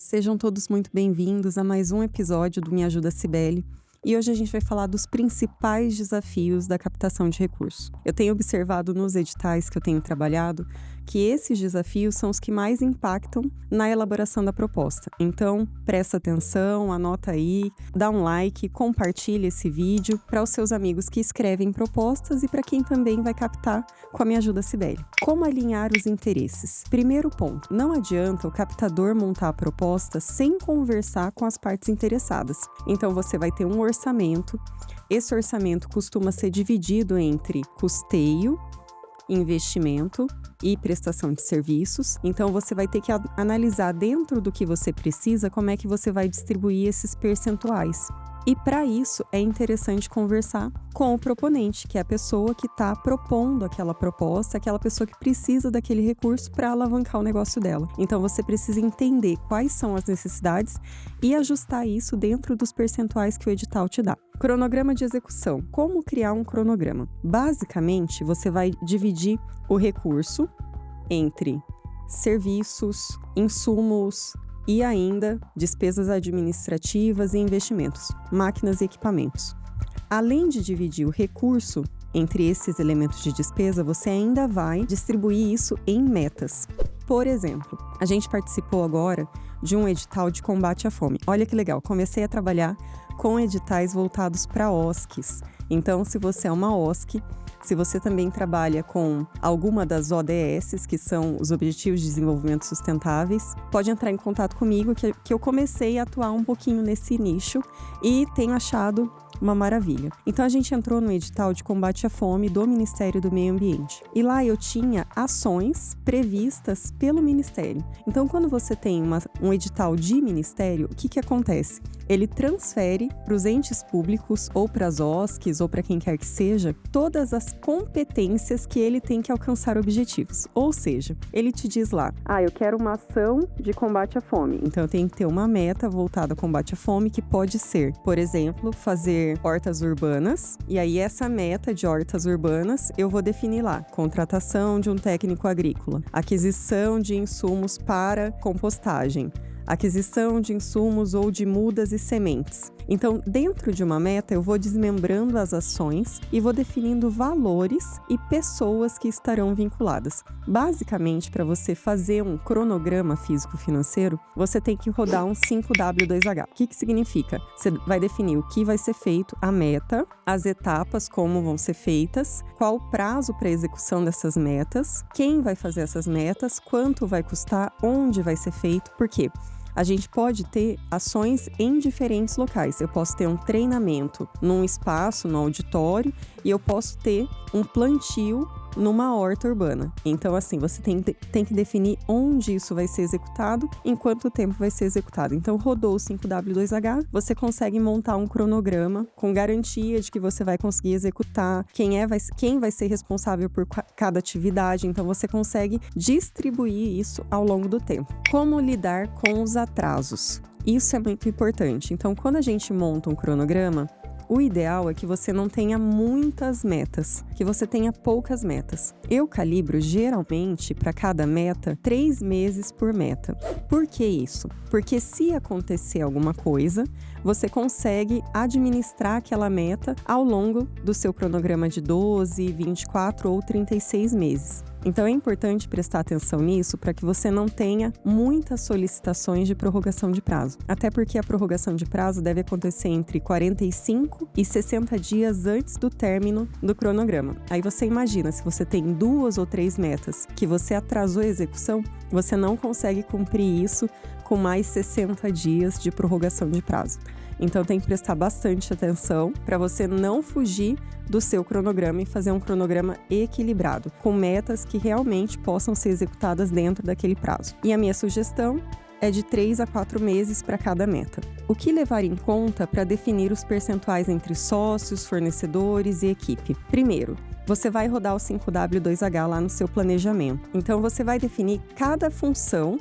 Sejam todos muito bem-vindos a mais um episódio do Me Ajuda Cibele. E hoje a gente vai falar dos principais desafios da captação de recursos. Eu tenho observado nos editais que eu tenho trabalhado que esses desafios são os que mais impactam na elaboração da proposta. Então, presta atenção, anota aí, dá um like, compartilha esse vídeo para os seus amigos que escrevem propostas e para quem também vai captar com a Me Ajuda Cibele. Como alinhar os interesses? Primeiro ponto, não adianta o captador montar a proposta sem conversar com as partes interessadas. Então, você vai ter um orçamento. Esse orçamento costuma ser dividido entre custeio, investimento e prestação de serviços. Então, você vai ter que analisar dentro do que você precisa como é que você vai distribuir esses percentuais. E para isso é interessante conversar com o proponente, que é a pessoa que está propondo aquela proposta, aquela pessoa que precisa daquele recurso para alavancar o negócio dela. Então você precisa entender quais são as necessidades e ajustar isso dentro dos percentuais que o edital te dá. Cronograma de execução. Como criar um cronograma? Basicamente, você vai dividir o recurso entre serviços, insumos, e ainda despesas administrativas e investimentos, máquinas e equipamentos. Além de dividir o recurso entre esses elementos de despesa, você ainda vai distribuir isso em metas. Por exemplo, a gente participou agora de um edital de combate à fome. Olha que legal, comecei a trabalhar com editais voltados para OSCs. Então, se você é uma OSC, se você também trabalha com alguma das ODS, que são os Objetivos de Desenvolvimento Sustentáveis, pode entrar em contato comigo, que eu comecei a atuar um pouquinho nesse nicho e tenho achado uma maravilha. Então, a gente entrou no edital de combate à fome do Ministério do Meio Ambiente. E lá eu tinha ações previstas pelo Ministério. Então, quando você tem um edital de Ministério, o que acontece? Ele transfere para os entes públicos ou para as OSCs ou para quem quer que seja, todas as competências que ele tem que alcançar objetivos. Ou seja, ele te diz lá, eu quero uma ação de combate à fome. Então, eu tenho que ter uma meta voltada ao combate à fome que pode ser, por exemplo, fazer hortas urbanas. E aí, essa meta de hortas urbanas, eu vou definir lá, contratação de um técnico agrícola, aquisição de insumos para compostagem, aquisição de insumos ou de mudas e sementes. Então, dentro de uma meta, eu vou desmembrando as ações e vou definindo valores e pessoas que estarão vinculadas. Basicamente, para você fazer um cronograma físico-financeiro, você tem que rodar um 5W2H. O que significa? Você vai definir o que vai ser feito, a meta, as etapas, como vão ser feitas, qual o prazo para a execução dessas metas, quem vai fazer essas metas, quanto vai custar, onde vai ser feito, por quê? A gente pode ter ações em diferentes locais. Eu posso ter um treinamento num espaço, no auditório, e eu posso ter um plantio numa horta urbana. Então, assim, você tem que definir onde isso vai ser executado, em quanto tempo vai ser executado. Então, rodou o 5W2H, você consegue montar um cronograma com garantia de que você vai conseguir executar, quem vai ser responsável por cada atividade. Então, você consegue distribuir isso ao longo do tempo. Como lidar com os atrasos? Isso é muito importante. Então, quando a gente monta um cronograma, o ideal é que você não tenha muitas metas, que você tenha poucas metas. Eu calibro, geralmente, para cada meta, 3 meses por meta. Por que isso? Porque se acontecer alguma coisa, você consegue administrar aquela meta ao longo do seu cronograma de 12, 24 ou 36 meses. Então, é importante prestar atenção nisso para que você não tenha muitas solicitações de prorrogação de prazo. Até porque a prorrogação de prazo deve acontecer entre 45 e 60 dias antes do término do cronograma. Aí você imagina, se você tem 2 ou 3 metas que você atrasou a execução, você não consegue cumprir isso com mais 60 dias de prorrogação de prazo. Então, tem que prestar bastante atenção para você não fugir do seu cronograma e fazer um cronograma equilibrado, com metas que realmente possam ser executadas dentro daquele prazo. E a minha sugestão é de 3 a 4 meses para cada meta. O que levar em conta para definir os percentuais entre sócios, fornecedores e equipe? Primeiro, você vai rodar o 5W2H lá no seu planejamento. Então, você vai definir cada função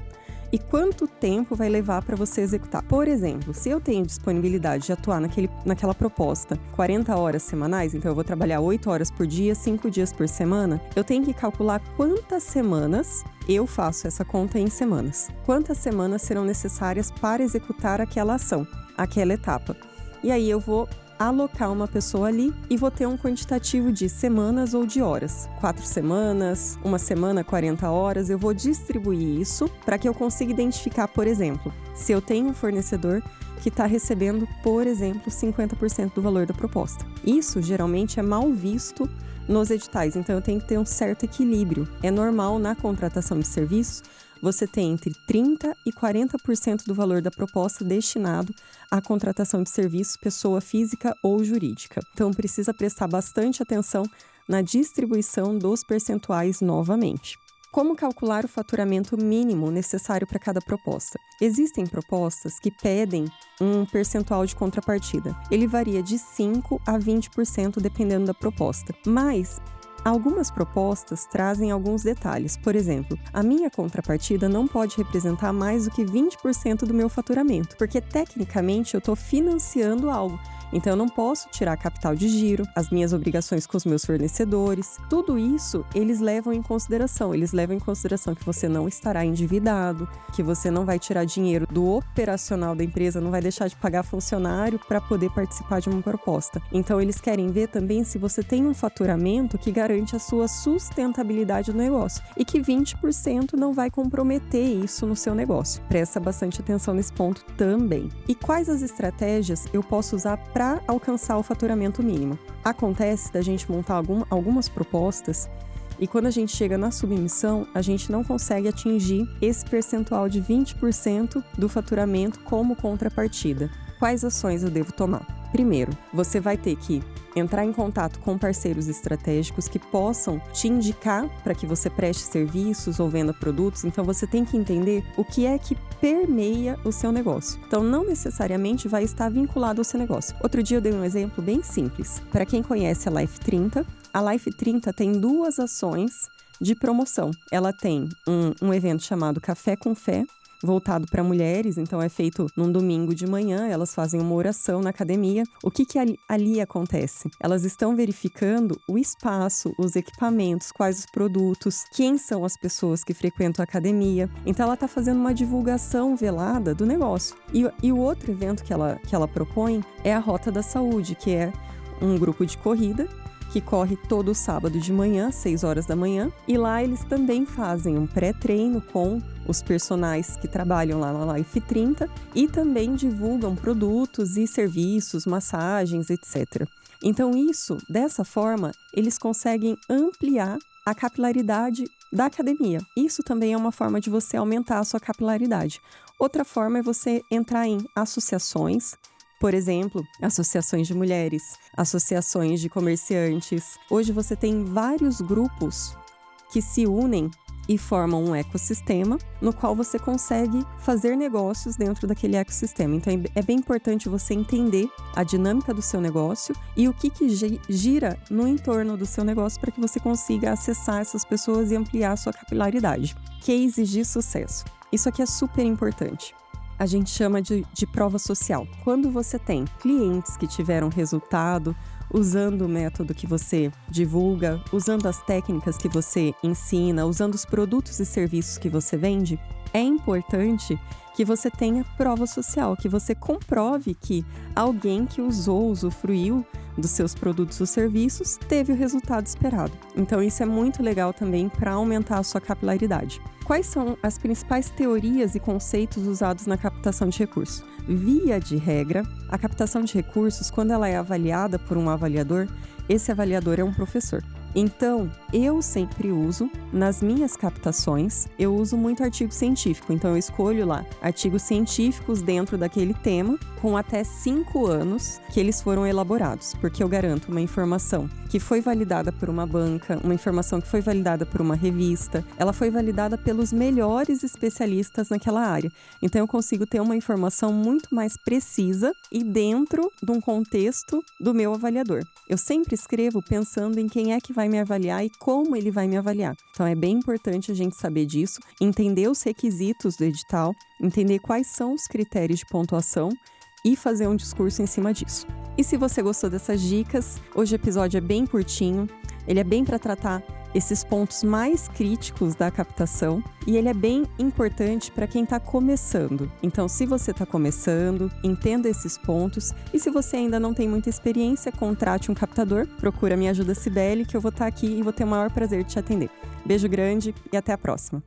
e quanto tempo vai levar para você executar. Por exemplo, se eu tenho disponibilidade de atuar naquela proposta 40 horas semanais, então eu vou trabalhar 8 horas por dia, 5 dias por semana, eu tenho que calcular quantas semanas, eu faço essa conta em semanas, quantas semanas serão necessárias para executar aquela ação, aquela etapa. E aí eu vou alocar uma pessoa ali e vou ter um quantitativo de semanas ou de horas. 4 semanas, uma semana, 40 horas, eu vou distribuir isso para que eu consiga identificar, por exemplo, se eu tenho um fornecedor que está recebendo, por exemplo, 50% do valor da proposta. Isso geralmente é mal visto nos editais, então eu tenho que ter um certo equilíbrio. É normal na contratação de serviços você tem entre 30% e 40% do valor da proposta destinado à contratação de serviços, pessoa física ou jurídica. Então, precisa prestar bastante atenção na distribuição dos percentuais novamente. Como calcular o faturamento mínimo necessário para cada proposta? Existem propostas que pedem um percentual de contrapartida. Ele varia de 5% a 20% dependendo da proposta. Mas algumas propostas trazem alguns detalhes. Por exemplo, a minha contrapartida não pode representar mais do que 20% do meu faturamento, porque tecnicamente eu estou financiando algo. Então, eu não posso tirar capital de giro, as minhas obrigações com os meus fornecedores. Tudo isso, eles levam em consideração. Eles levam em consideração que você não estará endividado, que você não vai tirar dinheiro do operacional da empresa, não vai deixar de pagar funcionário para poder participar de uma proposta. Então, eles querem ver também se você tem um faturamento que garante a sua sustentabilidade do negócio e que 20% não vai comprometer isso no seu negócio. Presta bastante atenção nesse ponto também. E quais as estratégias eu posso usar para alcançar o faturamento mínimo? Acontece da gente montar algumas propostas e quando a gente chega na submissão, a gente não consegue atingir esse percentual de 20% do faturamento como contrapartida. Quais ações eu devo tomar? Primeiro, você vai ter que entrar em contato com parceiros estratégicos que possam te indicar para que você preste serviços ou venda produtos. Então, você tem que entender o que é que permeia o seu negócio. Então, não necessariamente vai estar vinculado ao seu negócio. Outro dia eu dei um exemplo bem simples. Para quem conhece a Life 30, a Life 30 tem 2 ações de promoção. Ela tem um evento chamado Café com Fé, voltado para mulheres, então é feito num domingo de manhã, elas fazem uma oração na academia. O que ali acontece? Elas estão verificando o espaço, os equipamentos, quais os produtos, quem são as pessoas que frequentam a academia. Então ela está fazendo uma divulgação velada do negócio. E o outro evento que ela propõe é a Rota da Saúde, que é um grupo de corrida que corre todo sábado de manhã, 6 horas da manhã. E lá eles também fazem um pré-treino com os personagens que trabalham lá na Life 30 e também divulgam produtos e serviços, massagens, etc. Então dessa forma, eles conseguem ampliar a capilaridade da academia. Isso também é uma forma de você aumentar a sua capilaridade. Outra forma é você entrar em associações, por exemplo, associações de mulheres, associações de comerciantes. Hoje você tem vários grupos que se unem e formam um ecossistema no qual você consegue fazer negócios dentro daquele ecossistema. Então é bem importante você entender a dinâmica do seu negócio e o que gira no entorno do seu negócio para que você consiga acessar essas pessoas e ampliar a sua capilaridade. Cases de sucesso. Isso aqui é super importante. A gente chama de prova social. Quando você tem clientes que tiveram resultado usando o método que você divulga, usando as técnicas que você ensina, usando os produtos e serviços que você vende, é importante que você tenha prova social, que você comprove que alguém que usufruiu dos seus produtos ou serviços, teve o resultado esperado. Então, isso é muito legal também para aumentar a sua capilaridade. Quais são as principais teorias e conceitos usados na captação de recursos? Via de regra, a captação de recursos, quando ela é avaliada por um avaliador, esse avaliador é um professor. Então, eu sempre uso, nas minhas captações, eu uso muito artigo científico. Então, eu escolho lá artigos científicos dentro daquele tema com até 5 anos que eles foram elaborados, porque eu garanto uma informação que foi validada por uma banca, uma informação que foi validada por uma revista, ela foi validada pelos melhores especialistas naquela área. Então eu consigo ter uma informação muito mais precisa e dentro de um contexto do meu avaliador. Eu sempre escrevo pensando em quem é que vai me avaliar e como ele vai me avaliar. Então é bem importante a gente saber disso, entender os requisitos do edital, entender quais são os critérios de pontuação e fazer um discurso em cima disso. E se você gostou dessas dicas, hoje o episódio é bem curtinho, ele é bem para tratar esses pontos mais críticos da captação e ele é bem importante para quem está começando. Então, se você está começando, entenda esses pontos e se você ainda não tem muita experiência, contrate um captador, procura Me Ajuda Cibele, que eu vou estar aqui e vou ter o maior prazer de te atender. Beijo grande e até a próxima!